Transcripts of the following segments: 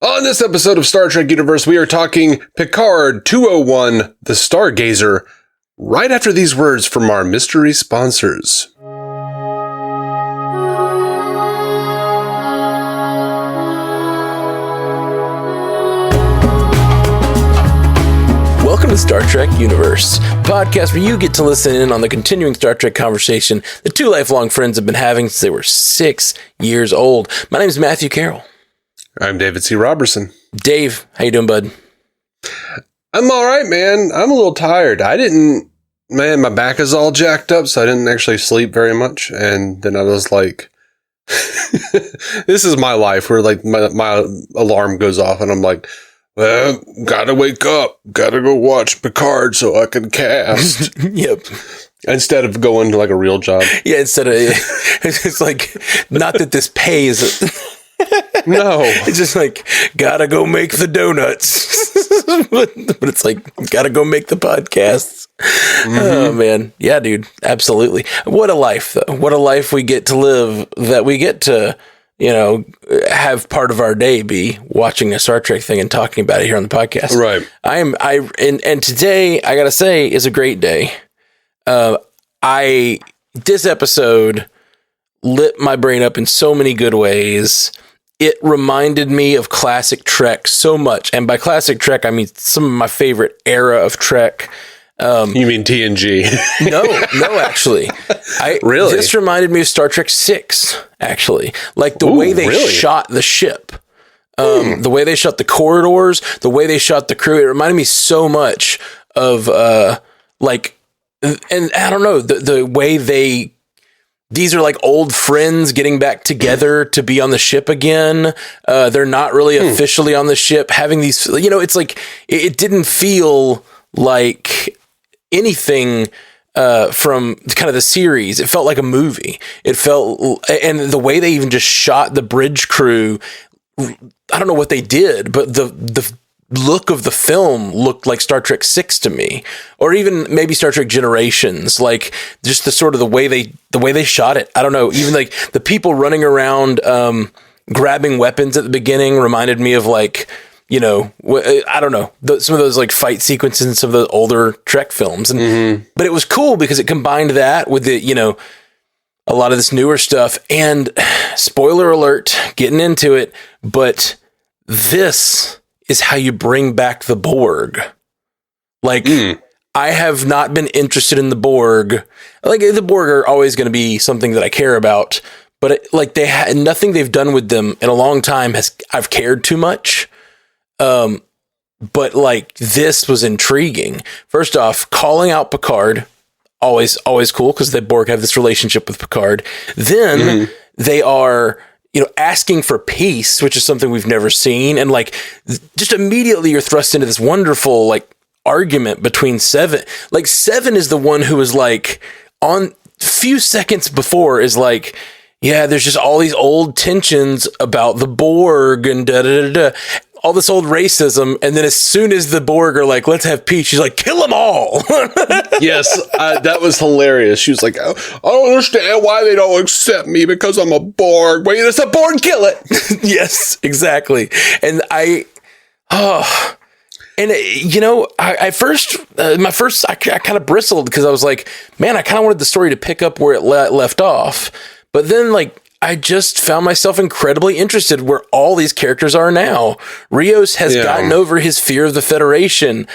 On this episode of Star Trek Universe, we are talking Picard 201, The Stargazer, right after these words from our mystery sponsors. Welcome to Star Trek Universe, a podcast where you get to listen in on the continuing Star Trek conversation the two lifelong friends have been having since they were 6 years old. My name is Matthew Carroll. I'm David C. Robertson. Dave, how you doing, bud? I'm all right, man. I'm a little tired. My back is all jacked up, so I didn't actually sleep very much. And then I was like, this is my life where like my alarm goes off and I'm like, well, gotta wake up, gotta go watch Picard so I can cast. Yep. Instead of going to like a real job. Yeah, it's like, not that this pays. No. It's just like, gotta go make the donuts. but it's like, gotta go make the podcasts. Mm-hmm. Oh, man. Yeah, dude. Absolutely. What a life, though. What a life we get to live, that we get to, have part of our day be watching a Star Trek thing and talking about it here on the podcast. Right. And today, I gotta say, is a great day. This episode lit my brain up in so many good ways. It reminded me of classic Trek so much. And by classic Trek, I mean some of my favorite era of Trek. You mean TNG? No, actually. Really? This reminded me of Star Trek 6, actually. Like the way they shot the ship. The way they shot the corridors, the way they shot the crew. It reminded me so much of, and I don't know, the way these are like old friends getting back together to be on the ship again. They're not really officially on the ship, having these, it's like, it didn't feel like anything from kind of the series. It felt like a movie. It felt, and the way they even just shot the bridge crew, I don't know what they did, but the look of the film looked like Star Trek 6 to me, or even maybe Star Trek Generations, like just the sort of the way they shot it. I don't know. Even like the people running around, grabbing weapons at the beginning reminded me of like, I don't know, some of those like fight sequences in some of the older Trek films. And, but it was cool because it combined that with the, a lot of this newer stuff, and spoiler alert, getting into it, but this is how you bring back the Borg. Like, I have not been interested in the Borg. Like, the Borg are always going to be something that I care about, but nothing they've done with them in a long time I've cared too much. But like, this was intriguing. First off, calling out Picard, always cool, because the Borg have this relationship with Picard. Then they are, asking for peace, which is something we've never seen. And like, just immediately you're thrust into this wonderful, like, argument between Seven. Like, Seven is the one who is like, on few seconds before is like, yeah, there's just all these old tensions about the Borg and all this old racism. And then as soon as the Borg are like, let's have peace, she's like, kill them all. Yes, that was hilarious. She was like, I don't understand why they don't accept me because I'm a Borg. Wait, it's a Borg, kill it. Yes, exactly. And I kind of bristled because I was like, man, I kind of wanted the story to pick up where it left off. But then like, I just found myself incredibly interested where all these characters are now. Rios has gotten over his fear of the Federation.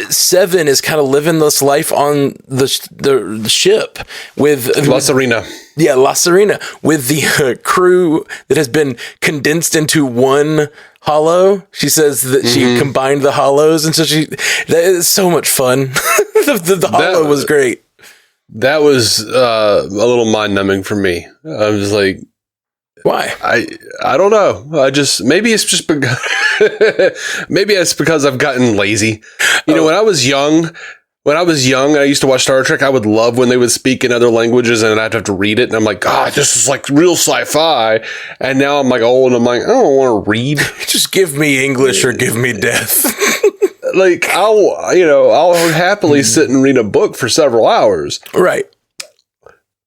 Seven is kind of living this life on the ship with La Serena. Yeah, La Serena, with the crew that has been condensed into one hollow. She says that she combined the hollows, and so that is so much fun. the hollow was great. That was a little mind-numbing for me. I was like, why? I don't know. Maybe it's just because maybe it's because I've gotten lazy. When I was young, and I used to watch Star Trek, I would love when they would speak in other languages and I'd have to read it. And I'm like, God, this is like real sci-fi. And now I'm like old and I'm like, I don't want to read. Just give me English or give me death. Like, I'll happily sit and read a book for several hours. Right.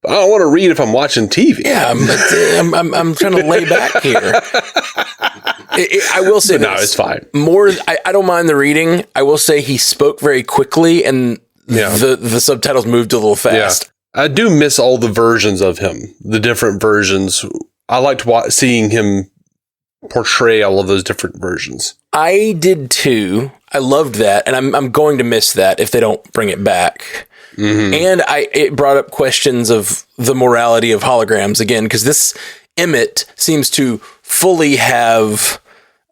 But I don't want to read if I'm watching TV. Yeah, I'm trying to lay back here. I will say no, it's fine. I don't mind the reading. I will say he spoke very quickly, and the subtitles moved a little fast. Yeah. I do miss all the versions of him, the different versions. I liked seeing him portray all of those different versions. I did too. I loved that, and I'm going to miss that if they don't bring it back. Mm-hmm. And it brought up questions of the morality of holograms again, because this Emmett seems to fully have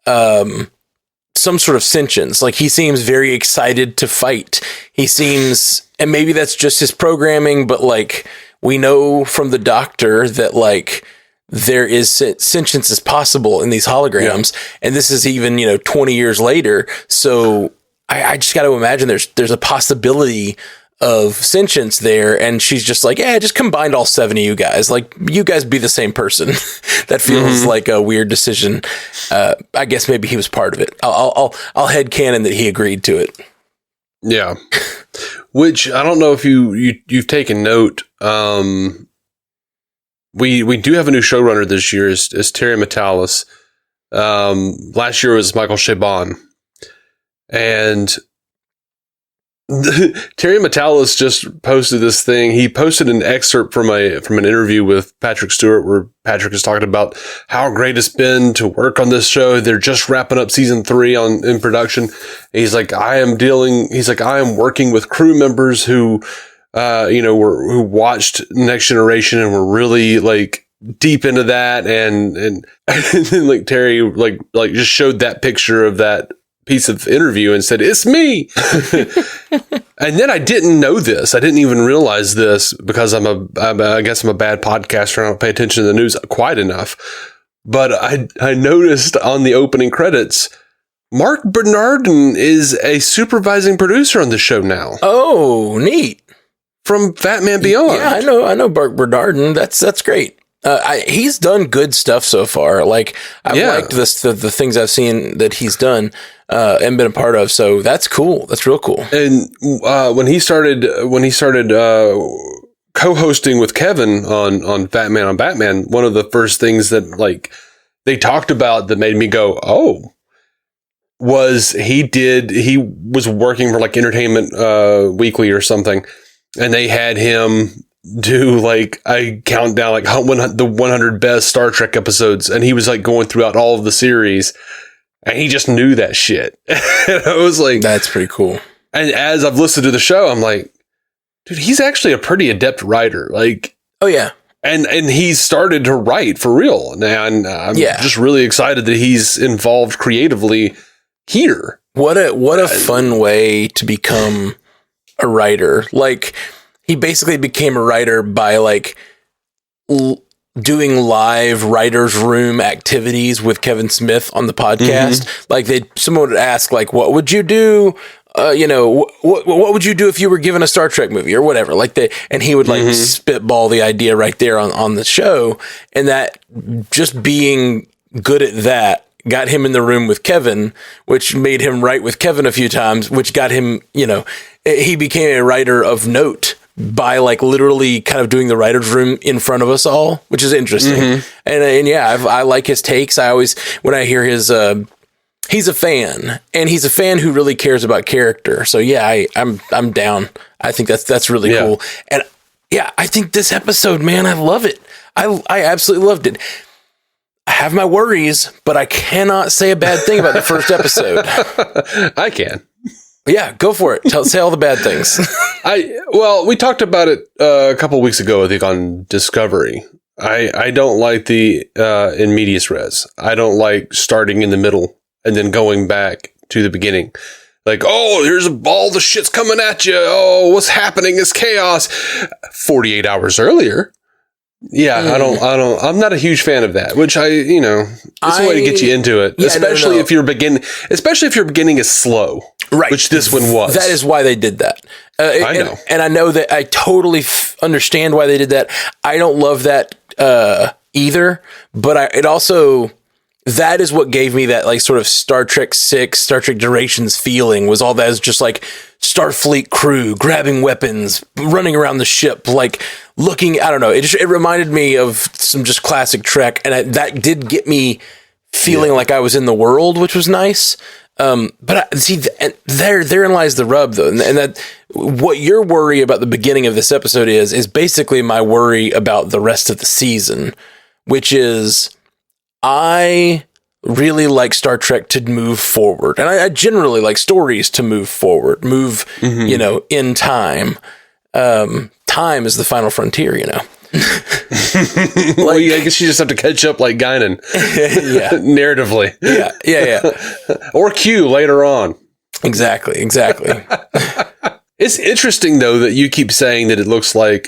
some sort of sentience. Like, he seems very excited to fight. He seems, and maybe that's just his programming, but like, we know from the doctor that like there is sentience is possible in these holograms, and this is even 20 years later. So I just got to imagine there's a possibility of sentience there, and she's just like, yeah, just combined all 7 of you guys. Like, you guys be the same person. That feels like a weird decision. I guess maybe he was part of it. I'll headcanon that he agreed to it. Yeah. Which, I don't know if you've taken note. We do have a new showrunner this year. Is Terry Matalas. Last year was Michael Chabon. And Terry Matalas just posted this thing. He posted an excerpt from an interview with Patrick Stewart, where Patrick is talking about how great it's been to work on this show. They're just wrapping up season 3 in production. And he's like, I am working with crew members who who watched Next Generation and were really like deep into that. And then like Terry like just showed that picture of that piece of interview and said, "It's me." And then I didn't know this. I didn't even realize this because I guess I'm a bad podcaster. I don't pay attention to the news quite enough. But I noticed on the opening credits, Bart Bernardin is a supervising producer on the show now. Oh, neat. From Fat Man Beyond. Yeah, I know Bart Bernardin. That's great. He's done good stuff so far. Like, I've liked the things I've seen that he's done and been a part of. So that's cool. That's real cool. And when he started co-hosting with Kevin on Fat Man on Batman, one of the first things that like they talked about that made me go, oh, was he was working for like Entertainment Weekly or something, and they had him do like a countdown, like the 100 best Star Trek episodes, and he was like going throughout all of the series, and he just knew that shit. And I was like, that's pretty cool. And as I've listened to the show, I'm like, dude, he's actually a pretty adept writer. Like, oh yeah, and he's started to write for real now, and I'm just really excited that he's involved creatively here. What a fun way to become a writer. Like, he basically became a writer by like doing live writer's room activities with Kevin Smith on the podcast. Mm-hmm. Like, someone would ask like, what would you do? What would you do if you were given a Star Trek movie or whatever? Like and he would like spitball the idea right there on the show. And that just being good at that got him in the room with Kevin, which made him write with Kevin a few times, which got him, he became a writer of note by like literally kind of doing the writer's room in front of us all, which is interesting. And I like his takes. I always, when I hear his, he's a fan, and he's a fan who really cares about character. So yeah, I'm down. I think that's really cool. And yeah, I think this episode, man, I love it. I absolutely loved it. I have my worries, but I cannot say a bad thing about the first episode. I can. Yeah, go for it. Say all the bad things. We talked about it a couple of weeks ago, I think, on Discovery. I don't like the in medias res. I don't like starting in the middle and then going back to the beginning. Like, oh, here's all the shit's coming at you. Oh, what's happening is chaos. 48 hours earlier. Yeah, I'm not a huge fan of that, which it's a way to get you into it, especially if you're beginning is slow. Right. Which this one was. That is why they did that. I know. And I know that I totally understand why they did that. I don't love that either, but it also, that is what gave me that like sort of Star Trek 6, Star Trek Durations feeling, was all that is just like Starfleet crew grabbing weapons, running around the ship, like looking, I don't know, it reminded me of some just classic Trek, and that did get me feeling like I was in the world, which was nice. But therein lies the rub, though, and that what your worry about the beginning of this episode is basically my worry about the rest of the season, which is I really like Star Trek to move forward, and I generally like stories to move forward, in time. Time is the final frontier, Well, I guess you just have to catch up like Guinan. Narratively. Yeah. Or Q later on. Exactly. It's interesting, though, that you keep saying that it looked like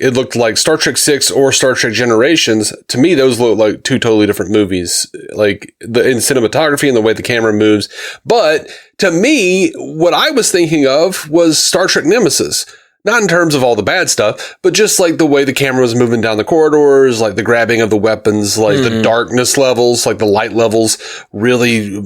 Star Trek 6 or Star Trek Generations. To me, those look like two totally different movies, like in cinematography and the way the camera moves. But to me, what I was thinking of was Star Trek Nemesis. Not in terms of all the bad stuff, but just like the way the camera was moving down the corridors, like the grabbing of the weapons, like the darkness levels, like the light levels really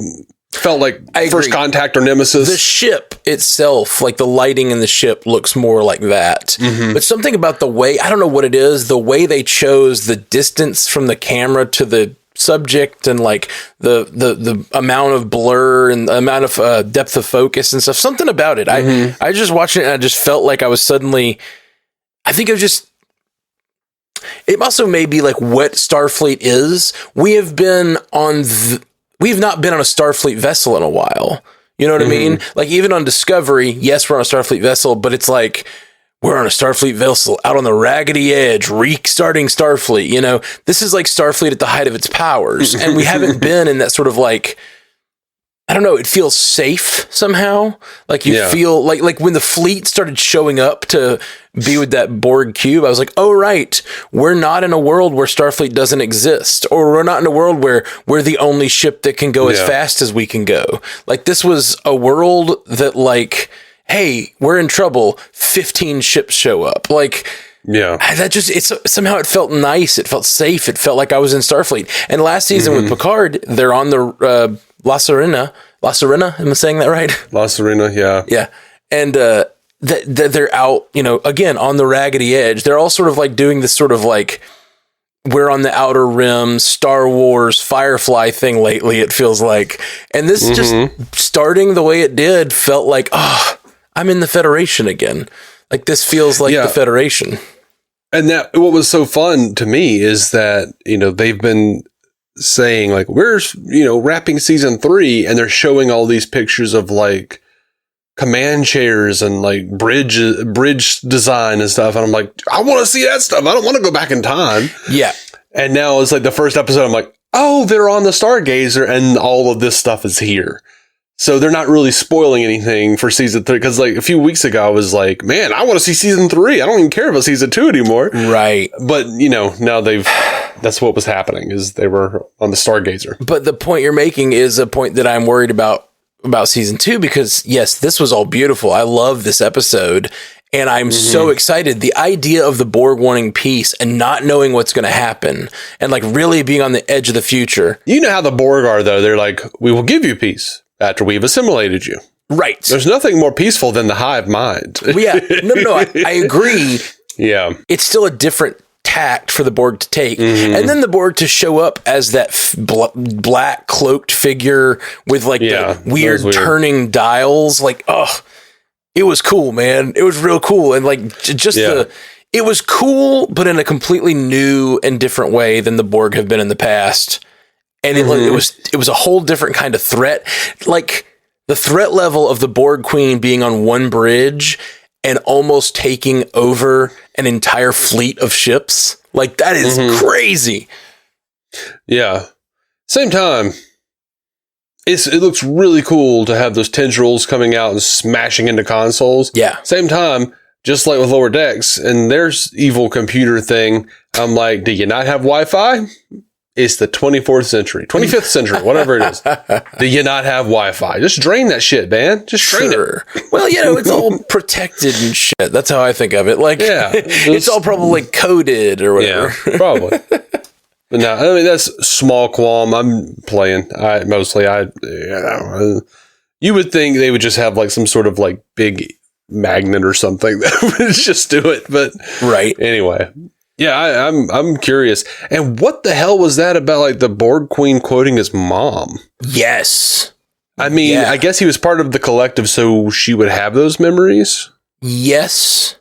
felt like First Contact or Nemesis. The ship itself, like the lighting in the ship looks more like that. But something about the way, I don't know what it is, the way they chose the distance from the camera to the subject and like the amount of blur and the amount of depth of focus and stuff, something about it. I just watched it and I just felt like I was suddenly, I think it was just, it also may be like what Starfleet is. We have not been on a Starfleet vessel in a while. You know what I mean? Like even on Discovery, yes, we're on a Starfleet vessel, but it's like, we're on a Starfleet vessel out on the raggedy edge, restarting Starfleet. This is like Starfleet at the height of its powers. And we haven't been in that sort of like, I don't know, it feels safe somehow. Like you feel like when the fleet started showing up to be with that Borg cube, I was like, oh, right. We're not in a world where Starfleet doesn't exist, or we're not in a world where we're the only ship that can go as fast as we can go. Like this was a world that like, hey, we're in trouble. 15 ships show up. Like, that somehow it felt nice. It felt safe. It felt like I was in Starfleet. And last season with Picard, they're on the La Serena. La Serena, am I saying that right? La Serena, yeah. Yeah. And they're out, again, on the raggedy edge. They're all sort of like doing this sort of like, we're on the outer rim, Star Wars, Firefly thing lately, it feels like. And this just starting the way it did felt like, I'm in the Federation again. Like this feels like the Federation. And that what was so fun to me is that, they've been saying like, we're, wrapping season 3 and they're showing all these pictures of like command chairs and like bridge design and stuff. And I'm like, I want to see that stuff. I don't want to go back in time. Yeah. And now it's like the first episode. I'm like, oh, they're on the Stargazer and all of this stuff is here. So they're not really spoiling anything for season 3. Because like a few weeks ago, I was like, man, I want to see season 3. I don't even care about season 2 anymore. Right. But, now that's what was happening is they were on the Stargazer. But the point you're making is a point that I'm worried about season 2, because yes, this was all beautiful. I love this episode. And I'm so excited. The idea of the Borg wanting peace and not knowing what's going to happen and like really being on the edge of the future. You know how the Borg are, though. They're like, we will give you peace after we've assimilated you. Right. There's nothing more peaceful than the hive mind. Yeah. No, I agree. Yeah. It's still a different tact for the Borg to take. And then the Borg to show up as that black cloaked figure with like the weird turning dials. Like, it was cool, man. It was real cool. And like it was cool, but in a completely new and different way than the Borg have been in the past. And it was a whole different kind of threat. Like the threat level of the Borg Queen being on one bridge and almost taking over an entire fleet of ships. Like that is crazy. Yeah. Same time, it looks really cool to have those tendrils coming out and smashing into consoles. Yeah. Same time, just like with Lower Decks and their evil computer thing, I'm like, do you not have Wi-Fi? It's the 24th century, century, whatever it is. Do you not have Wi-Fi? Just drain that shit, man. Just drain it. Well, it's all protected and shit. That's how I think of it. Like, it's all probably coded or whatever. Yeah, probably. But no, I mean, that's small qualm. I'm playing. You would think they would just have like some sort of like big magnet or something that would just do it. But right. Anyway. Yeah, I'm curious. And what the hell was that about, like, the Borg Queen quoting his mom? Yes. I mean, I guess he was part of the collective, so she would have those memories? Yes.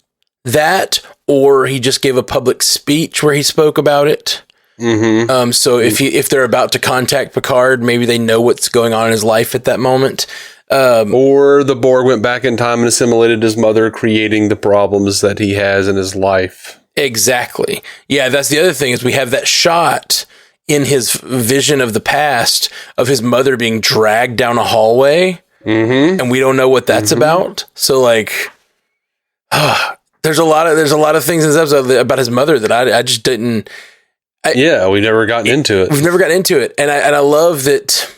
That, or he just gave a public speech where he spoke about it. Mm-hmm. So if they're about to contact Picard, maybe they know what's going on in his life at that moment. Or the Borg went back in time and assimilated his mother, creating the problems that he has in his life. Exactly. Yeah, that's the other thing is we have that shot in his vision of the past of his mother being dragged down a hallway, and we don't know what that's about. So, like, there's a lot of things in this episode about his mother that I just didn't. We've never gotten into it. We've never gotten into it, and I love that.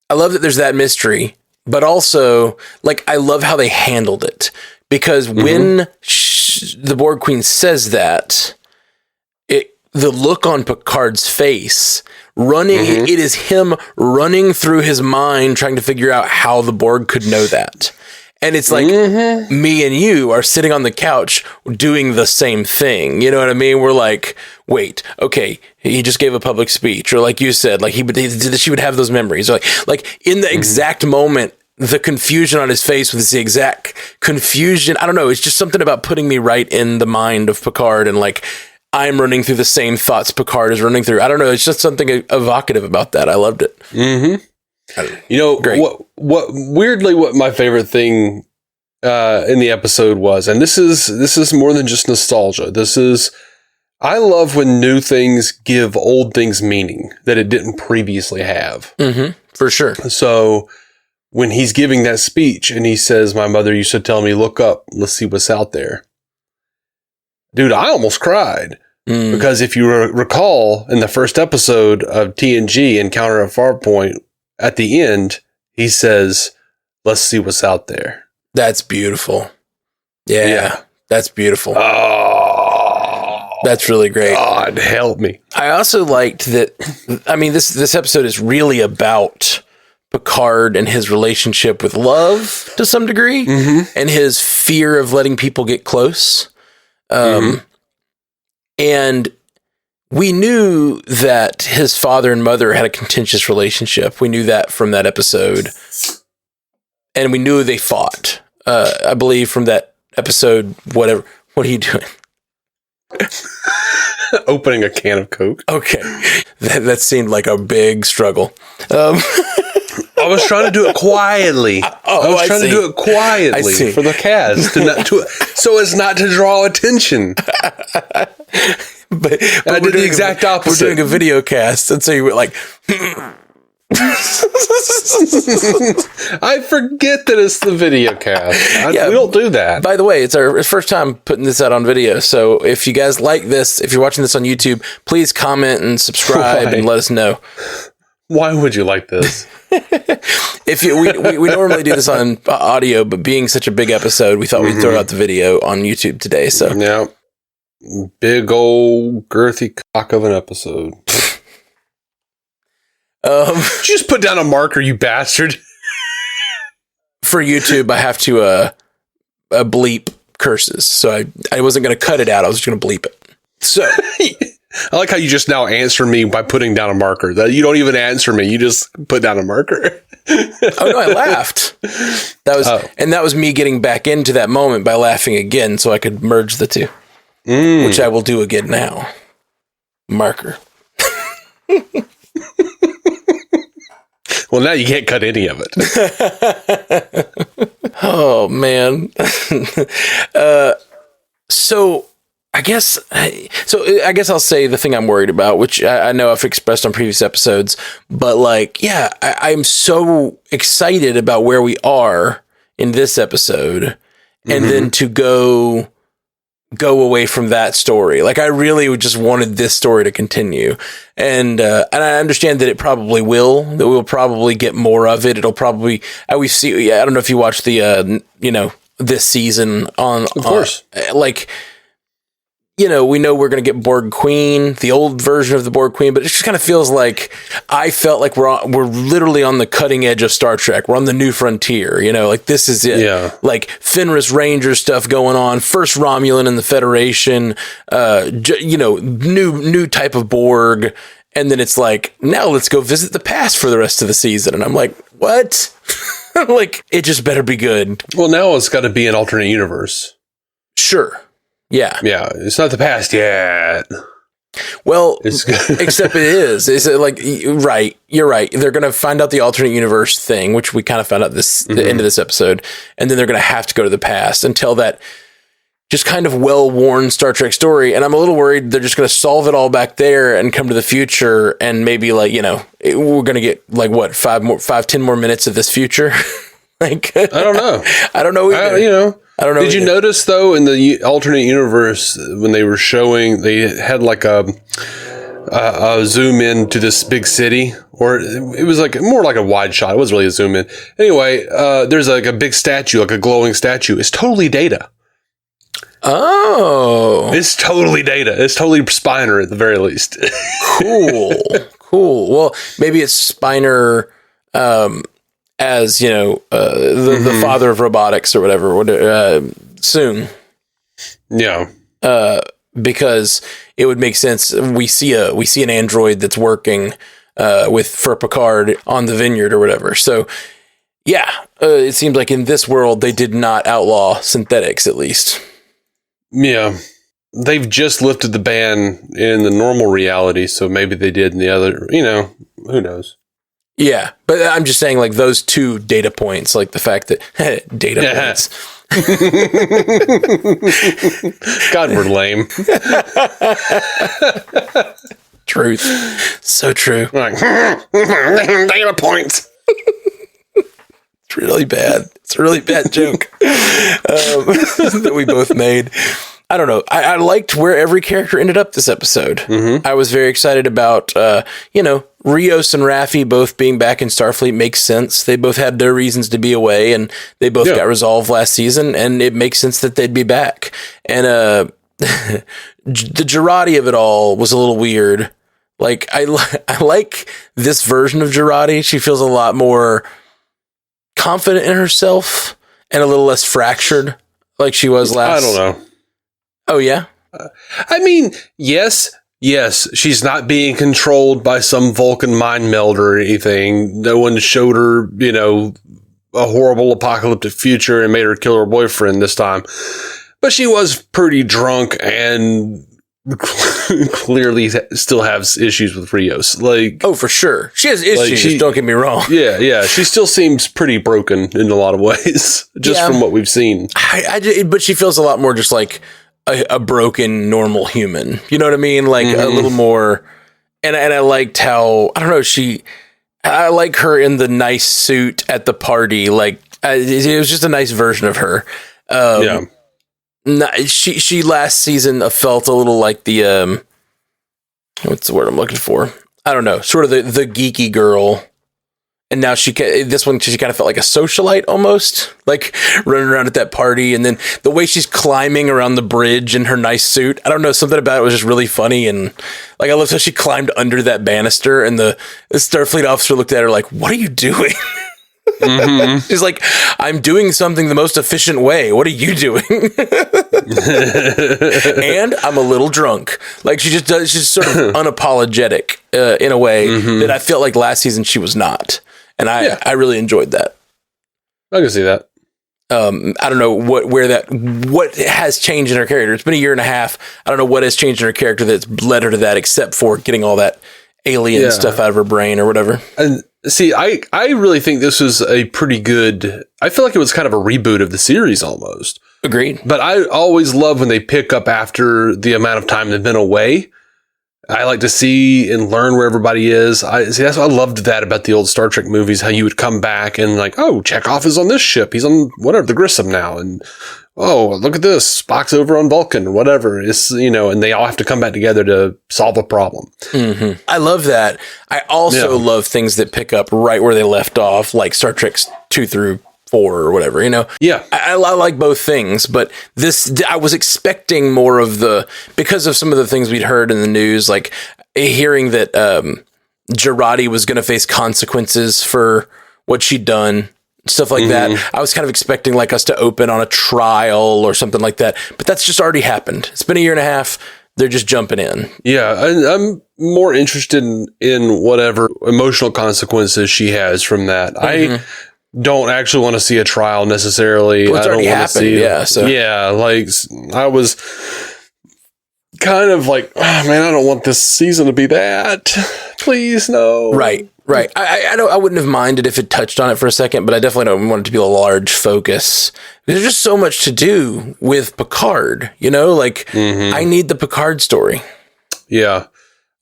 I love that there's that mystery, but also, like, I love how they handled it because when the Borg Queen says that, the look on Picard's face, it is him running through his mind trying to figure out how the Borg could know that. And it's like me and you are sitting on the couch doing the same thing. You know what I mean? We're like, wait, okay, he just gave a public speech. Or like you said, like she would have those memories. Or like in the exact moment, the confusion on his face was the exact confusion. I don't know. It's just something about putting me right in the mind of Picard and like I'm running through the same thoughts Picard is running through. I don't know. It's just something evocative about that. I loved it. Mm-hmm. You know, great. What my favorite thing in the episode was, and this is more than just nostalgia. I love when new things give old things meaning that it didn't previously have. Mm-hmm. For sure. So when he's giving that speech and he says, "My mother used to tell me, look up, let's see what's out there." Dude, I almost cried. Because if you recall in the first episode of TNG, Encounter at Farpoint, at the end, he says, "Let's see what's out there." That's beautiful. Yeah. That's beautiful. Oh, that's really great. God, help me. I also liked that. I mean, this episode is really about Picard and his relationship with love to some degree, and his fear of letting people get close. And we knew that his father and mother had a contentious relationship. We knew that from that episode. And we knew they fought. I believe from that episode, whatever. What are you doing? Opening a can of Coke. Okay. That seemed like a big struggle. I was trying to do it quietly. I was trying to do it quietly for the cast, so as not to draw attention. But I did the exact opposite. We're doing a video cast, and so you were like, I forget that it's the video cast. We don't do that. By the way, it's our first time putting this out on video. So if you guys like this, if you're watching this on YouTube, please comment and subscribe and let us know. Why would you like this? We normally do this on audio, but being such a big episode, we thought we'd throw out the video on YouTube today. So yeah, big old girthy cock of an episode. Did you just put down a marker, you bastard? For YouTube, I have to bleep curses, so I wasn't going to cut it out. I was just going to bleep it. So. I like how you just now answer me by putting down a marker. That you don't even answer me; you just put down a marker. Oh no, I laughed. That was me getting back into that moment by laughing again, so I could merge the two, which I will do again now. Marker. Well, now you can't cut any of it. Oh man. So. I guess I'll say the thing I'm worried about, which I know I've expressed on previous episodes, but like, yeah, I'm so excited about where we are in this episode, and then to go away from that story. Like, I really just wanted this story to continue, and I understand that it probably will. That we'll probably get more of it. It'll probably we see. Yeah, I don't know if you watched the this season on. Of course, like. you know, we know we're going to get Borg Queen, the old version of the Borg Queen, but it just kind of feels like I felt like we're literally on the cutting edge of Star Trek. We're on the new frontier, you know, like this is it. Yeah. Like Fenris Ranger stuff going on, first Romulan in the Federation, you know, new type of Borg. And then it's like, now let's go visit the past for the rest of the season. And I'm like, what? Like, it just better be good. Well, now it's got to be an alternate universe. Sure. Yeah. Yeah. It's not the past yet. Well, except it is. Is it like, right. You're right. They're going to find out the alternate universe thing, which we kind of found out the end of this episode. And then they're going to have to go to the past and tell that just kind of well-worn Star Trek story. And I'm a little worried they're just going to solve it all back there and come to the future. And maybe like, you know, we're going to get like what, 10 more minutes of this future. Like, I don't know. I don't know either. I don't know. Did you notice though in the alternate universe when they were showing, they had like a zoom in to this big city, or it was like more like a wide shot. It wasn't really a zoom in. Anyway, there's like a big statue, like a glowing statue. It's totally Data. Oh, it's totally Data. It's totally Spiner at the very least. Cool. Well, maybe it's Spiner. As you know, the father of robotics or whatever, soon. Yeah. Because it would make sense. We see an android that's working for Picard on the vineyard or whatever. So yeah, it seems like in this world they did not outlaw synthetics, at least. Yeah. They've just lifted the ban in the normal reality, so maybe they did in the other, you know, who knows. Yeah, but I'm just saying, like, those two data points, like the fact that points. God, we're lame. Truth. So true. Like, data points. It's really bad. It's a really bad joke that we both made. I don't know. I liked where every character ended up this episode. Mm-hmm. I was very excited about, you know, Rios and Raffi both being back in Starfleet makes sense. They both had their reasons to be away, and they both got resolved last season, and it makes sense that they'd be back. And the Jurati of it all was a little weird. Like, I like this version of Jurati. She feels a lot more confident in herself and a little less fractured like she was last. I don't know. Oh, yeah? I mean, yes, she's not being controlled by some Vulcan mind meld or anything. No one showed her, you know, a horrible apocalyptic future and made her kill her boyfriend this time. But she was pretty drunk and clearly still has issues with Rios. Like, oh, for sure. She has issues, don't get me wrong. Yeah. She still seems pretty broken in a lot of ways, just from what we've seen. But she feels a lot more just like a broken normal human, you know what I mean? Like a little more, and I liked how, I don't know, I like her in the nice suit at the party. Like it was just a nice version of her. She last season felt a little like the what's the word I'm looking for? I don't know, sort of the geeky girl. And now she kind of felt like a socialite almost, like running around at that party. And then the way she's climbing around the bridge in her nice suit, I don't know, something about it was just really funny. And like, I loved how she climbed under that banister and the Starfleet officer looked at her like, what are you doing? Mm-hmm. She's like, I'm doing something the most efficient way. What are you doing? And I'm a little drunk. Like she's sort of unapologetic in a way that I felt like last season she was not. And I really enjoyed that. I can see that. I don't know what has changed in her character. It's been a year and a half. I don't know what has changed in her character that's led her to that, except for getting all that alien stuff out of her brain or whatever. And see, I really think this was a pretty good, I feel like it was kind of a reboot of the series almost. Agreed. But I always love when they pick up after the amount of time they've been away. I like to see and learn where everybody is. That's what I loved that about the old Star Trek movies, how you would come back and like, oh, Chekhov is on this ship. He's on whatever, the Grissom now. And oh, look at this. Spock's over on Vulcan or whatever. It's, you know, and they all have to come back together to solve a problem. Mm-hmm. I love that. I also love things that pick up right where they left off, like Star Trek 2 through 4 or whatever, you know? Yeah. I like both things, but I was expecting more of because of some of the things we'd heard in the news, like hearing that Girardi was going to face consequences for what she'd done, stuff like that. I was kind of expecting like us to open on a trial or something like that, but that's just already happened. It's been a year and a half. They're just jumping in. Yeah, I'm more interested in whatever emotional consequences she has from that. I don't actually want to see a trial necessarily. Well, it's already happened. Yeah, like I was kind of like, oh, man, I don't want this season to be that. Please, no. Right. I wouldn't have minded if it touched on it for a second, but I definitely don't want it to be a large focus. There's just so much to do with Picard, you know? Like, I need the Picard story. Yeah.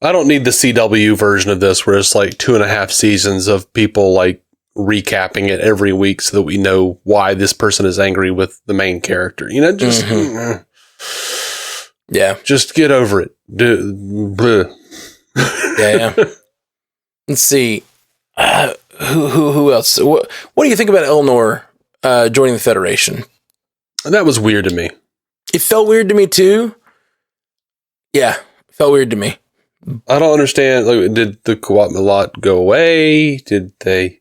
I don't need the CW version of this where it's like 2.5 seasons of people like recapping it every week so that we know why this person is angry with the main character. You know, just... Yeah. Just get over it. Yeah. Let's see. Who else? What do you think about Eleanor joining the Federation? That was weird to me. It felt weird to me too. Yeah, it felt weird to me. I don't understand. Like, did the Quatmalot go away? Did they?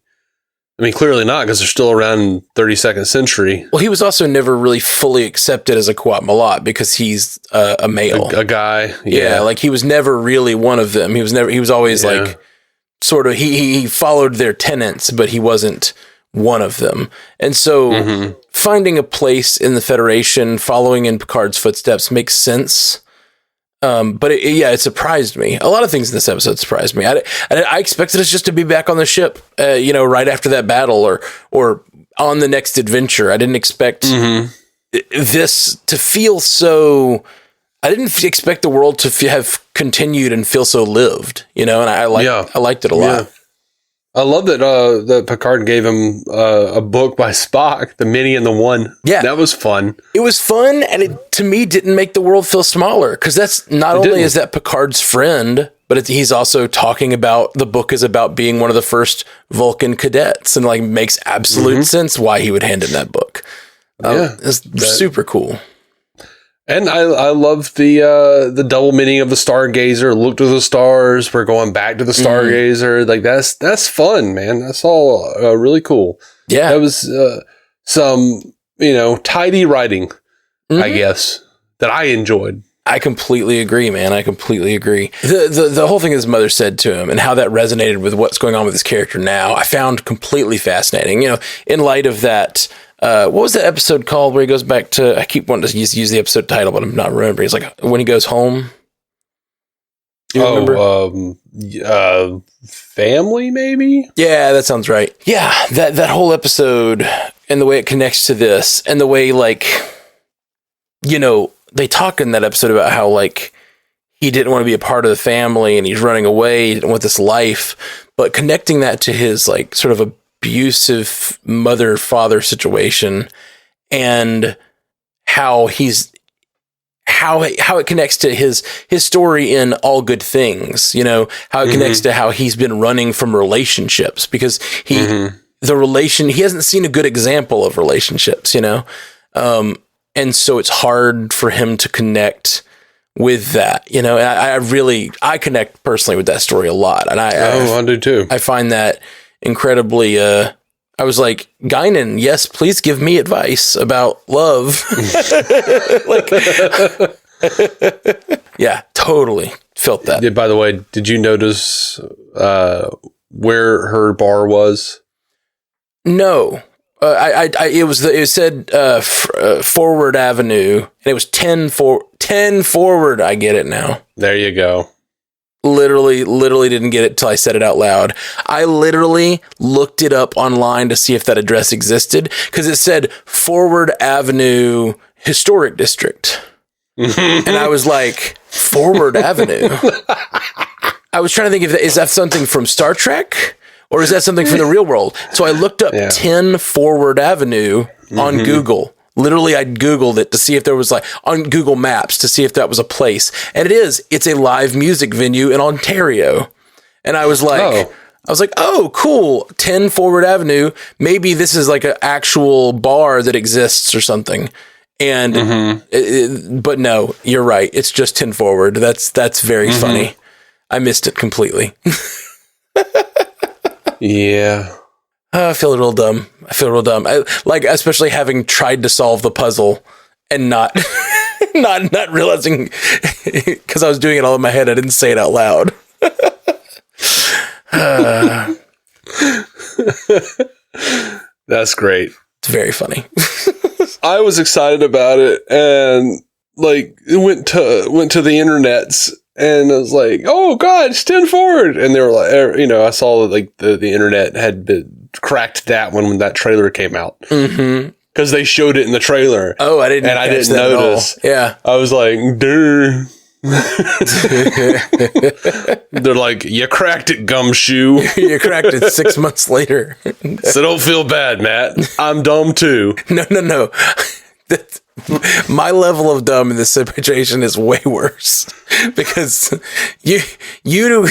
I mean, clearly not, because they're still around in 32nd century. Well, he was also never really fully accepted as a Quatmalot because he's a male, a guy. Yeah, like he was never really one of them. He was always like sort of he followed their tenets, but he wasn't one of them. And so finding a place in the Federation, following in Picard's footsteps makes sense. But it surprised me. A lot of things in this episode surprised me. I expected us just to be back on the ship, right after that battle or on the next adventure. I didn't expect this to feel so. I didn't expect the world to have continued and feel so lived, and I liked it a lot. Yeah. I love that Picard gave him a book by Spock, The Many and the One. Yeah. That was fun. It was fun, and it, to me, didn't make the world feel smaller, because that's not only is that Picard's friend, but he's also talking about, the book is about being one of the first Vulcan cadets, and like makes absolute sense why he would hand in that book. It's super cool. And I love the double meaning of the Stargazer. Look to the stars. We're going back to the Stargazer. Like that's fun, man. That's all really cool. Yeah, that was some tidy writing, I guess, that I enjoyed. I completely agree, man. I completely agree. The whole thing his mother said to him and how that resonated with what's going on with his character now, I found completely fascinating. In light of that. What was that episode called where he goes back to, I keep wanting to use the episode title, but I'm not remembering. It's like when he goes home. Do you remember? Family, maybe? Yeah, that sounds right. Yeah, that whole episode and the way it connects to this and the way, they talk in that episode about how, he didn't want to be a part of the family and he's running away, he didn't want this life, but connecting that to his, sort of abusive mother-father situation and how it connects to his story in All Good Things, how it connects to how he's been running from relationships because he hasn't seen a good example of relationships, and so it's hard for him to connect with that, and I connect personally with that story a lot. And I do too. I find that incredibly, I was like, Guinan, yes, please give me advice about love. Yeah, totally felt that. By the way, did you notice where her bar was? No. It said Forward Avenue, and it was 10 Forward. I get it now. There you go. Literally didn't get it till I said it out loud. I literally looked it up online to see if that address existed because it said Forward Avenue Historic District. And I was like, Forward Avenue? I was trying to think is that something from Star Trek or is that something from the real world? So I looked up 10 Forward Avenue on Google. Literally, I Googled it to see if there was on Google Maps to see if that was a place. And it's a live music venue in Ontario. And I was like, I was like, oh, cool. 10 Forward Avenue. Maybe this is like an actual bar that exists or something. And, but no, you're right. It's just 10 Forward. That's very funny. I missed it completely. Yeah. I feel real dumb. Especially having tried to solve the puzzle and not not realizing, because I was doing it all in my head. I didn't say it out loud. That's great. It's very funny. I was excited about it, and like went to the internets, and I was like, "Oh God, it's 10 Forward!" And they were like, I saw that like the internet had been cracked that when that trailer came out because they showed it in the trailer. Oh, I didn't notice. Yeah, I was like, "Duh." They're like, "You cracked it, gumshoe." You cracked it 6 months later. So don't feel bad, Matt. I'm dumb too. No. My level of dumb in this situation is way worse because you you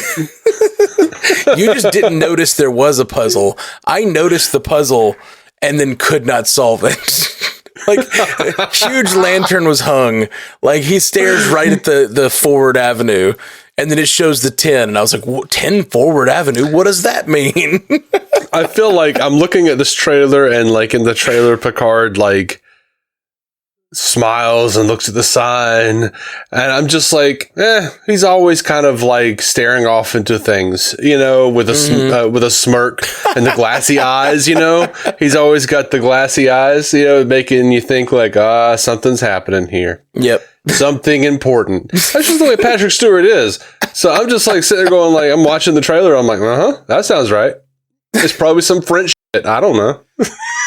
just didn't notice there was a puzzle. I noticed the puzzle and then could not solve it. Like, a huge lantern was hung. Like, he stares right at the Forward Avenue, and then it shows the 10. And I was like, 10 Forward Avenue? What does that mean? I feel like I'm looking at this trailer, and like in the trailer, Picard like smiles and looks at the sign, and I'm just like, he's always kind of like staring off into things, with a smirk and the glassy eyes. He's always got the glassy eyes, making you think like, something's happening here. Yep, something important. That's just the way Patrick Stewart is. So I'm just like sitting there going, like, I'm watching the trailer, I'm like, that sounds right. It's probably some French shit. I don't know.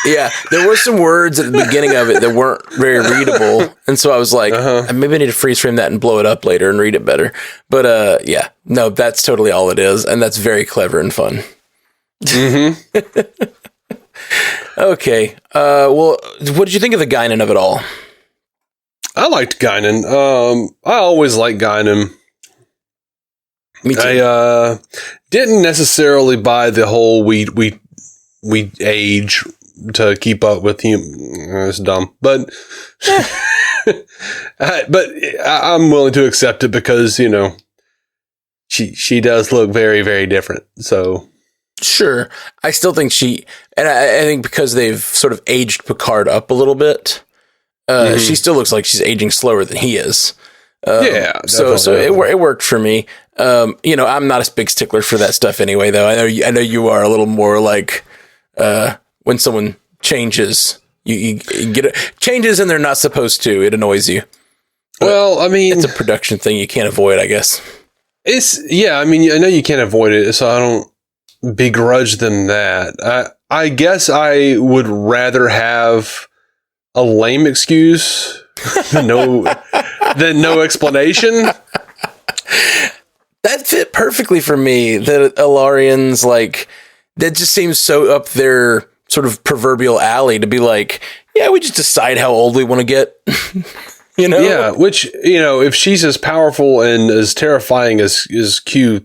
Yeah, there were some words at the beginning of it that weren't very readable, and so I was like, maybe I need to freeze frame that and blow it up later and read it better. But yeah, no, that's totally all it is, and that's very clever and fun. Okay, well, what did you think of the Guinan of it all? I liked Guinan. I always liked Guinan. Me too. I didn't necessarily buy the whole we age to keep up with him. It's dumb, but I'm willing to accept it because she does look very, very different. So sure, I still think I think because they've sort of aged Picard up a little bit, she still looks like she's aging slower than he is. Yeah, so it worked for me. I'm not a big stickler for that stuff anyway, though. I know you are a little more like. When someone changes, you get it changes and they're not supposed to. It annoys you. Well, I mean, it's a production thing you can't avoid, I guess. I know you can't avoid it, so I don't begrudge them that. I guess I would rather have a lame excuse than no explanation. That fit perfectly for me. The Ilarians, like, that just seems so up their sort of proverbial alley to be like, yeah, we just decide how old we want to get. Yeah, which, if she's as powerful and as terrifying as Q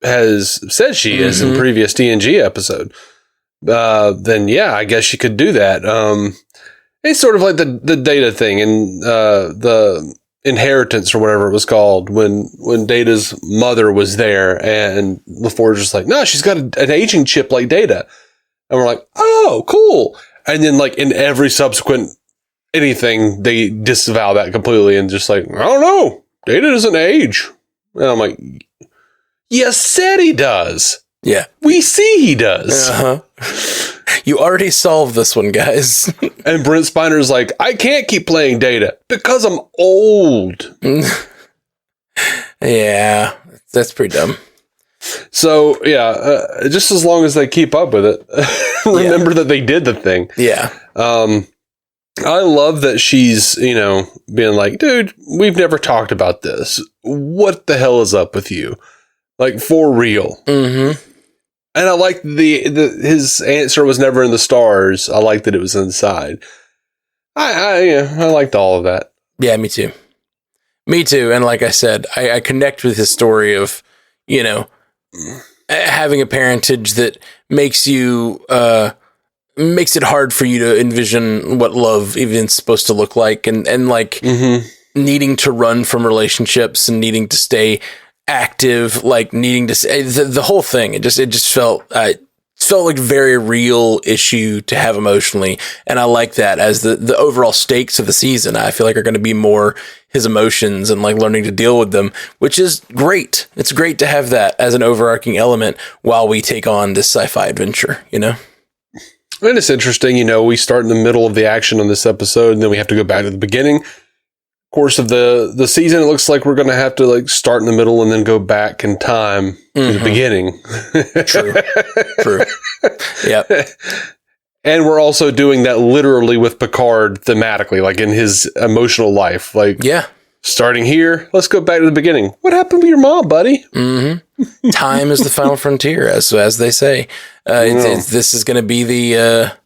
has said she is in previous TNG episode, then yeah, I guess she could do that. It's sort of like the Data thing and the Inheritance or whatever it was called when Data's mother was there and LaForge was like, no, she's got an aging chip like Data. And we're like, oh, cool. And then like in every subsequent anything, they disavow that completely and just like, I don't know. Data doesn't age. And I'm like, you said he does. Yeah. We see he does. You already solved this one, guys. And Brent Spiner's like, I can't keep playing Data because I'm old. Yeah, that's pretty dumb. So, yeah, just as long as they keep up with it, remember that they did the thing. Yeah. I love that she's, being like, dude, we've never talked about this. What the hell is up with you? Like, for real. Mm-hmm. And I like his answer was never in the stars. I like that it was inside. I liked all of that. Yeah, me too. Me too. And like I said, I connect with his story of, having a parentage that makes you makes it hard for you to envision what love even is supposed to look like, and like needing to run from relationships and needing to stay active, like needing to say the whole thing. It just felt like a very real issue to have emotionally. And I like that as the overall stakes of the season, I feel like are going to be more his emotions and like learning to deal with them, which is great. It's great to have that as an overarching element while we take on this sci-fi adventure, you know? And it's interesting, you know, we start in the middle of the action on this episode and then we have to go back to the beginning. Course of the season, it looks like we're going to have to like start in the middle and then go back in time to the beginning. True. Yep. And we're also doing that literally with Picard thematically, like in his emotional life. Like, starting here, let's go back to the beginning. What happened with your mom, buddy? Time is the final frontier, as they say. This is going to be the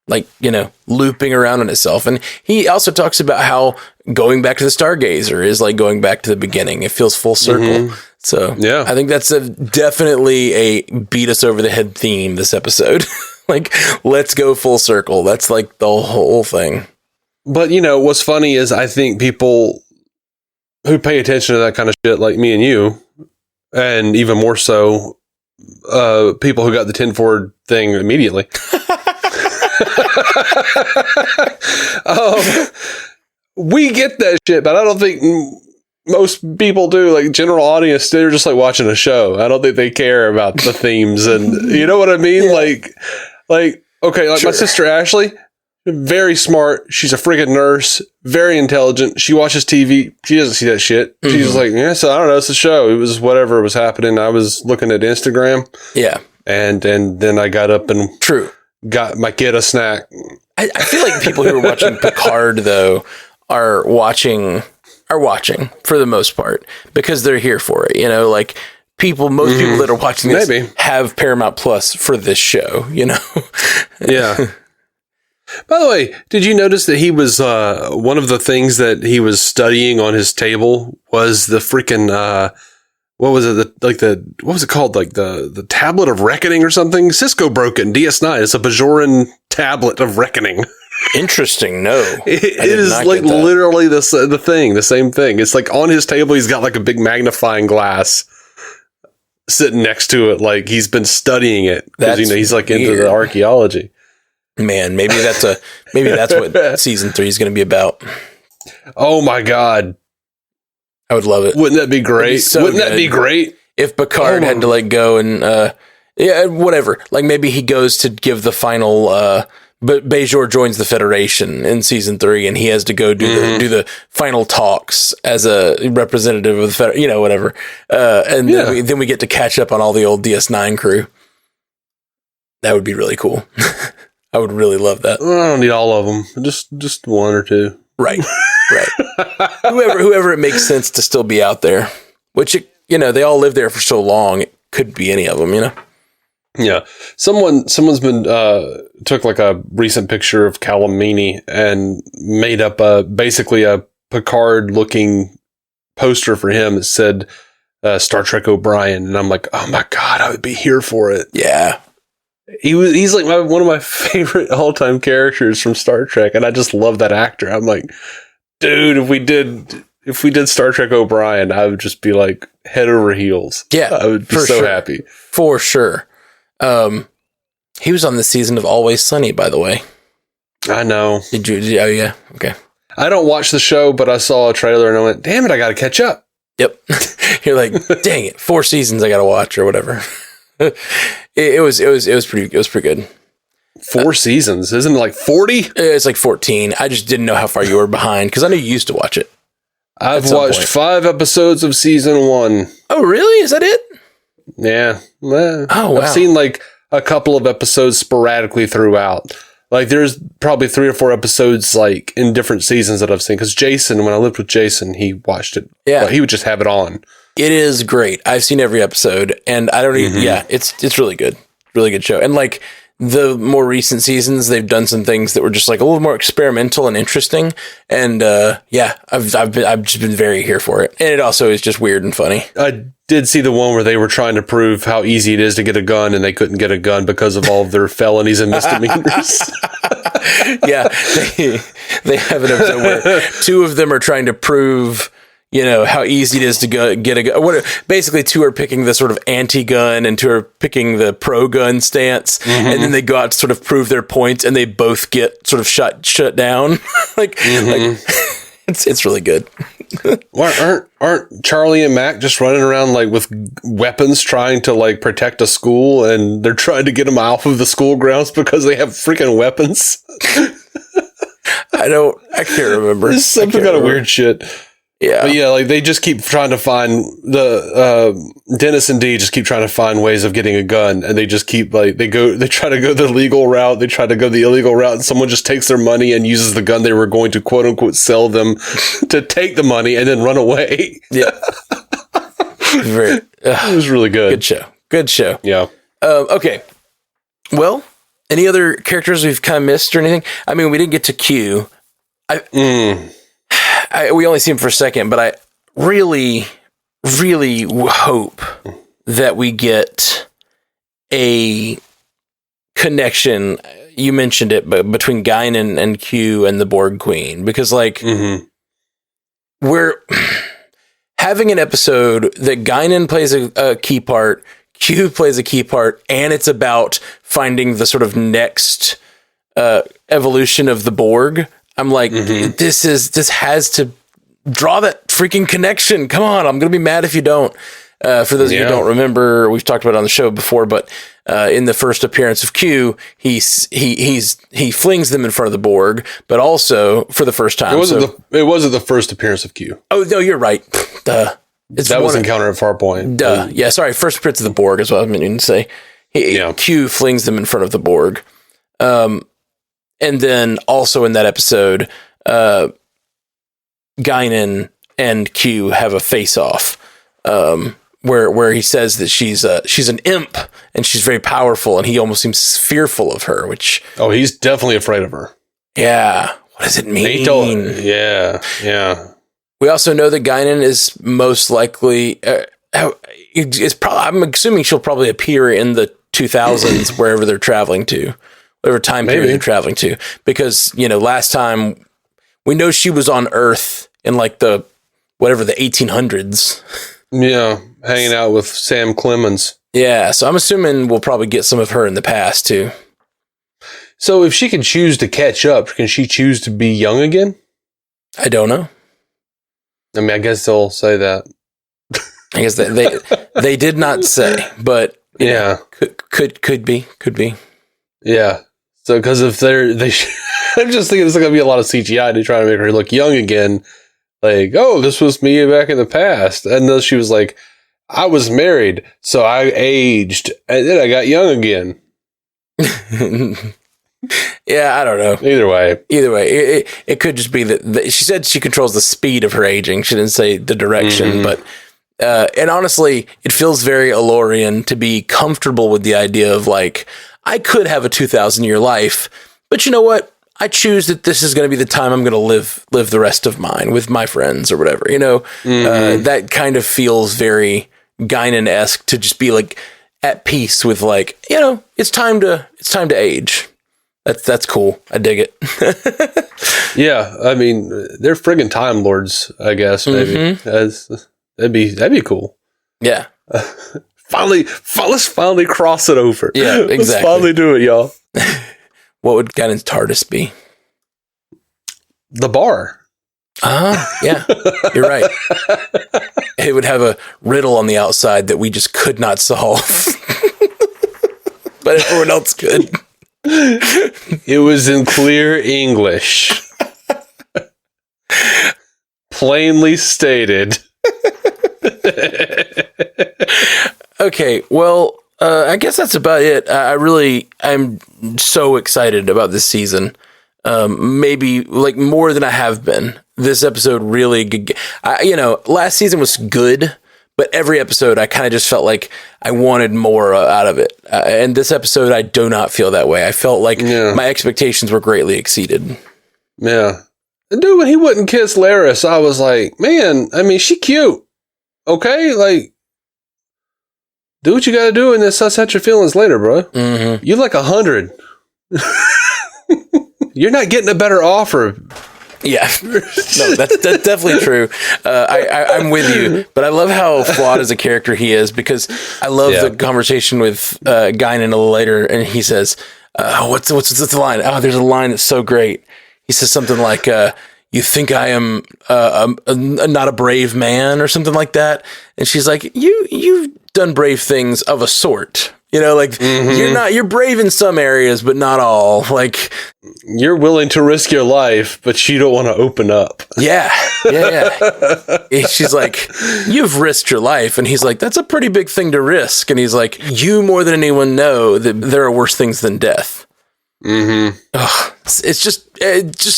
like, you know, looping around on itself. And he also talks about how going back to the Stargazer is like going back to the beginning. It feels full circle. So I think that's definitely a beat us over the head theme this episode. Like, let's go full circle. That's like the whole thing. But, you know, what's funny is I think people who pay attention to that kind of shit, like me and you, and even more so, people who got the 10 forward thing immediately. We get that shit, but I don't think most people do. Like, general audience, they're just like watching a show. I don't think they care about the themes, and you know what I mean? Like okay, like my sister Ashley, very smart. She's a freaking nurse, very intelligent. She watches TV. She doesn't see that shit. She's like, so I don't know. It's a show. It was whatever was happening. I was looking at Instagram. Yeah, and then I got up and got my kid a snack. I feel like people who are watching Picard though are watching for the most part because they're here for it. You know, like most people that are watching this have Paramount Plus for this show, you know? Yeah. By the way, did you notice that he was, one of the things that he was studying on his table was the freaking, what was it? What was it called? Like the tablet of reckoning or something? Cisco broke it in DS9. It's a Bajoran tablet of reckoning. Interesting. No, it is like literally the same thing. It's like on his table. He's got like a big magnifying glass sitting next to it. Like he's been studying it because, you know, he's like into the archaeology. Man, maybe that's what season 3 is going to be about. Oh my God. I would love it. Wouldn't that be great? Wouldn't that be great? If Picard had to like go and, whatever, like maybe he goes to give the final, but Bajor joins the Federation in season 3 and he has to go do the final talks as a representative of the Federation, you know, whatever. And then we get to catch up on all the old DS9 crew. That would be really cool. I would really love that. I don't need all of them. Just one or two. Right. Whoever it makes sense to still be out there, which, you know, they all live there for so long. It could be any of them, you know? Yeah. Someone's been, took like a recent picture of Calamini and made up basically a Picard looking poster for him that said, Star Trek OBrien. And I'm like, oh my God, I would be here for it. Yeah. He's like one of my favorite all-time characters from Star Trek. And I just love that actor. I'm like, dude, if we did Star Trek OBrien, I would just be like head over heels. Yeah. I would be so happy. For sure. He was on the season of Always Sunny, by the way. I know. Did you? Oh, yeah. Okay. I don't watch the show, but I saw a trailer and I went, damn it, I got to catch up. Yep. You're like, dang it, 4 seasons I got to watch or whatever. It was pretty good. 4 seasons? Isn't it like 40? It's like 14. I just didn't know how far you were behind because I knew you used to watch it. I've watched 5 episodes of season 1. Oh, really? Is that it? Yeah. Oh, wow. I've seen like a couple of episodes sporadically throughout. Like there's probably 3 or 4 episodes like in different seasons that I've seen. Because Jason, when I lived with Jason, he watched it. Yeah. He would just have it on. It is great. I've seen every episode and I don't even, it's really good. Really good show. And like the more recent seasons, they've done some things that were just like a little more experimental and interesting. And I've just been very here for it. And it also is just weird and funny. I did see the one where they were trying to prove how easy it is to get a gun, and they couldn't get a gun because of all of their felonies and misdemeanors. Yeah, they have an episode where two of them are trying to prove, how easy it is to get a gun. Basically, two are picking the sort of anti-gun and two are picking the pro-gun stance. Mm-hmm. And then they go out to sort of prove their points and they both get sort of shut down. like it's really good. Aren't Charlie and Mac just running around like with weapons trying to like protect a school, and they're trying to get them off of the school grounds because they have freaking weapons? I can't remember. It's some kind of weird shit. Yeah. But yeah, like they just keep trying to find Dennis and Dee just keep trying to find ways of getting a gun, and they just keep like they try to go the legal route, they try to go the illegal route, and someone just takes their money and uses the gun they were going to quote unquote sell them to take the money and then run away. Yeah. It was really good. Good show. Yeah. Okay. Well, any other characters we've kind of missed or anything? I mean, we didn't get to Q. We only see him for a second, but I really, really hope that we get a connection. You mentioned it, but between Guinan and Q and the Borg Queen, because we're having an episode that Guinan plays a key part, Q plays a key part, and it's about finding the sort of next evolution of the Borg. I'm like, this has to draw that freaking connection. Come on, I'm going to be mad if you don't. For those of you who don't remember, we've talked about it on the show before, but in the first appearance of Q, he flings them in front of the Borg, but also for the first time. It wasn't the first appearance of Q. Oh no, you're right. That was Encounter at Farpoint. Yeah, sorry, first appearance of the Borg is what I meant to say. Q flings them in front of the Borg. And then also in that episode, Guinan and Q have a face-off, where he says that she's an imp and she's very powerful, and he almost seems fearful of her. He's definitely afraid of her. Yeah, what does it mean? Yeah. We also know that Guinan is most likely. I'm assuming she'll probably appear in the 2000s wherever they're traveling to. Whatever time period they're traveling to, because last time we know she was on Earth in like the 1800s. Yeah, hanging out with Sam Clemens. Yeah, so I'm assuming we'll probably get some of her in the past too. So if she can choose to catch up, can she choose to be young again? I don't know. I mean, I guess they'll say that. I guess they did not say, but yeah, could be. Yeah. So, because if I'm just thinking it's going to be a lot of CGI to try to make her look young again. Like, oh, this was me back in the past. And then she was like, I was married, so I aged, and then I got young again. Yeah, I don't know. Either way, it could just be that she said she controls the speed of her aging. She didn't say the direction, but and honestly, it feels very Elorian to be comfortable with the idea of like, I could have a 2,000-year life, but you know what? I choose that this is going to be the time I'm going to live the rest of mine with my friends or whatever. That kind of feels very Guinan-esque to just be like at peace with like, it's time to age. That's cool. I dig it. Yeah, I mean, they're friggin' Time Lords, I guess. Maybe that'd be cool. Yeah. Let's finally cross it over. Yeah, exactly. Let's finally do it, y'all. What would Guinan's TARDIS be? The bar. Yeah, you're right. It would have a riddle on the outside that we just could not solve. But everyone else could. It was in clear English. Plainly stated. Okay, well, I guess that's about it. I'm so excited about this season. Maybe like more than I have been. This episode really, last season was good, But every episode, I kind of just felt like I wanted more out of it. And this episode, I do not feel that way. I felt like my expectations were greatly exceeded. Yeah. Dude, when he wouldn't kiss Laris, I was like, man, I mean, she cute. Okay? Like, do what you gotta do and then suss out your feelings later, bro. Mm-hmm. You're like 100. You're not getting a better offer. Yeah, no, that's definitely true. I'm with you, but I love how flawed as a character he is, because I love the conversation with Guinan a little later, and he says, what's the line? Oh, there's a line that's so great. He says something like, you think I am not a brave man, or something like that. And she's like, you've done brave things of a sort. You know, like, you're brave in some areas, but not all. Like, you're willing to risk your life, but you don't want to open up. Yeah. She's like, you've risked your life. And he's like, that's a pretty big thing to risk. And he's like, you more than anyone know that there are worse things than death. Mm-hmm. Ugh, it's just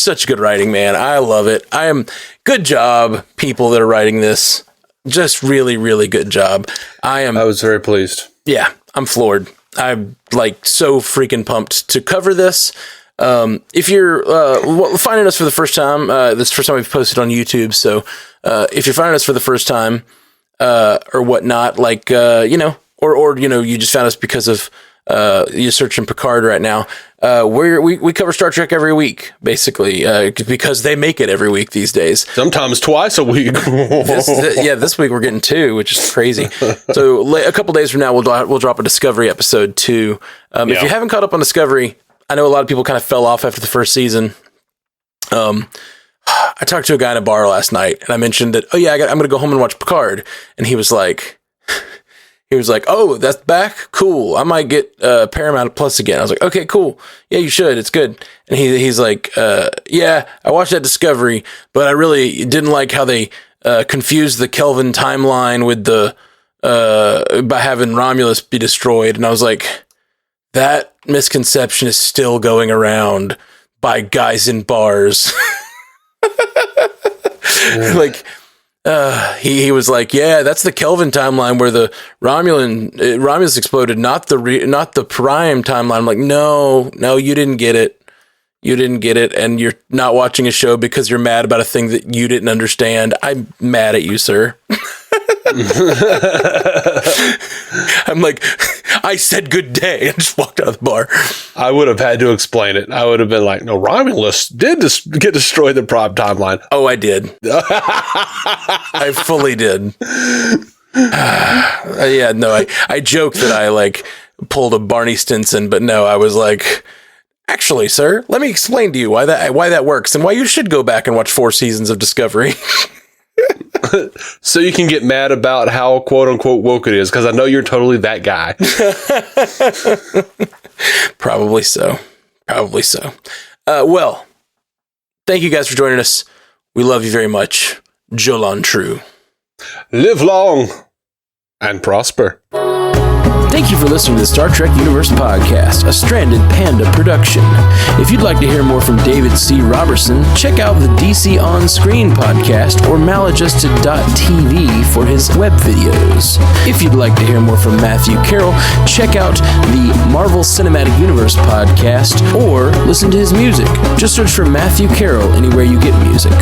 such good writing, man. I love it. Good job, people that are writing this. Just really, really good job. I was very pleased. Yeah, I'm floored. I'm like so freaking pumped to cover this. If you're finding us for the first time, this is the first time we've posted on YouTube. So if you're finding us for the first time or whatnot, like, or you just found us because of you're searching Picard right now. We cover Star Trek every week, basically, because they make it every week these days. Sometimes twice a week. This week we're getting 2, which is crazy. So a couple days from now, we'll drop a Discovery episode too. If you haven't caught up on Discovery, I know a lot of people kind of fell off after the first season. I talked to a guy in a bar last night, and I mentioned that, I'm going to go home and watch Picard, and he was like, oh, that's back? Cool. I might get Paramount Plus again. I was like, okay, cool. Yeah, you should. It's good. And he's like, I watched that Discovery, but I really didn't like how they confused the Kelvin timeline with by having Romulus be destroyed. And I was like, that misconception is still going around by guys in bars. Like, he was like, yeah, that's the Kelvin timeline where the Romulus exploded, not the Prime timeline. I'm like, no, you didn't get it. You didn't get it, and you're not watching a show because you're mad about a thing that you didn't understand. I'm mad at you, sir. I'm like, I said good day and just walked out of the bar. I would have had to explain it. I would have been like, no, Romulus did get destroyed the Prime timeline. Oh, I did. I fully did. I joked that I like pulled a Barney Stinson, but no, I was like, actually, sir, let me explain to you why that works and why you should go back and watch 4 seasons of Discovery. So you can get mad about how quote unquote woke it is, because I know you're totally that guy. Probably so. Well, thank you guys for joining us. We love you very much. Jolan True. Live long and prosper. Thank you for listening to the Star Trek Universe Podcast, a Stranded Panda production. If you'd like to hear more from David C. Robertson, check out the DC On Screen podcast or maladjusted.tv for his web videos. If you'd like to hear more from Matthew Carroll, check out the Marvel Cinematic Universe podcast or listen to his music. Just search for Matthew Carroll anywhere you get music.